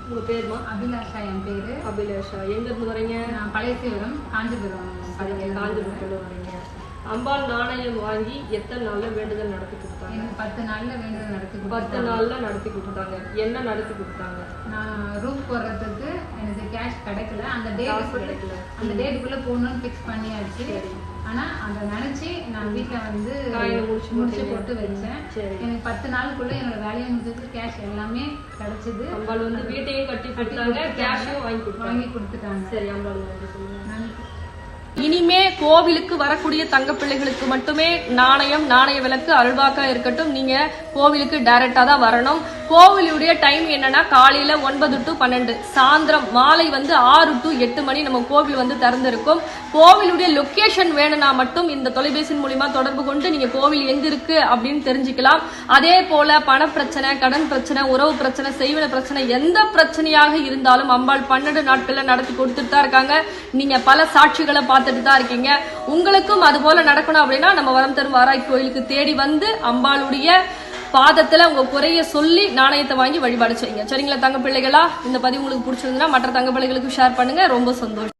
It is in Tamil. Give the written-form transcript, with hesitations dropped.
உங்க பேருமா? அபிலாஷா என் பேரு. அபிலாஷா. எங்க இருந்து வரீங்க? நான் பழையசீவரம் காஞ்சிபுரம். காஞ்சிபுரத்துல வரீங்க. அம்பாள் நாணயம் வாங்கி எத்தனை நாள்ல வேண்டுதல் நடத்தி கொடுத்தாங்க? எனக்கு 10 நாள்ல வேண்டுதல் நடத்தி 10 நாள்ல நடத்தி கொடுத்தாங்க. என்ன நடத்தி கொடுத்தாங்க? நான் ரூம் போடுறதுக்கு எனக்கு கேஷ் கிடைக்கல. அந்த டேட்டுக்குள்ள போகணும்னு ஃபிக்ஸ் பண்ணியாச்சு. ஆனா அதை நினைச்சு நான் வீட்டுல வந்து முடிச்சு போட்டு வச்சேன். எனக்கு 10 நாளுக்குள்ள என்னோட வேலையை முடிஞ்சது. கேஷ் எல்லாமே கிடைச்சது. அம்பாள் வந்து வீட்டையும் கட்டி கொடுத்தாங்க, கேஷும் வாங்கி கொடுத்துட்டாங்க. சரி, அம்பாள் நன்றி சொல்லுங்க. இனிமே கோவிலுக்கு வரக்கூடிய தங்க பிள்ளைகளுக்கு மட்டுமே நாணயம், நாணய விளக்கு, அல்வாக்கா இருக்கட்டும். நீங்க கோவிலுக்கு டைரக்டா தான் வரணும். கோவிலுடைய டைம் என்னன்னா காலையில 9 to 12, சாயந்தரம் மாலை வந்து 6 to 8 மணி நம்ம கோவில் வந்து திறந்திருக்கும். கோவிலுடைய லொகேஷன் வேணும்னா மட்டும் இந்த தொலைபேசி மூலியமா தொடர்பு கொண்டு நீங்க கோவில் எங்க இருக்கு அப்படின்னு தெரிஞ்சுக்கலாம். அதே போல பண பிரச்சனை, கடன் பிரச்சனை, உறவு பிரச்சனை, செய்வன பிரச்சனை, எந்த பிரச்சனையாக இருந்தாலும் அம்பாள் 12 நாட்கள்ல நடத்தி கொடுத்துட்டு தான் இருக்காங்க. நீங்க பல சாட்சிகளை பார்த்துட்டு தான் இருக்கீங்க. உங்களுக்கும் அது போல நடக்கணும் அப்படின்னா நம்ம வரம் தரும் வாராய் கோயிலுக்கு தேடி வந்து அம்பாளுடைய பாதத்துல உங்க குறைய சொல்லி நாணயத்தை வாங்கி வழிபாடு செய்யுங்க. சரிங்களா தங்க பிள்ளைகளா? இந்த பதிவு உங்களுக்கு பிடிச்சிருந்தா மற்ற தங்க பிள்ளைகளுக்கு ஷேர் பண்ணுங்க. ரொம்ப சந்தோஷம்.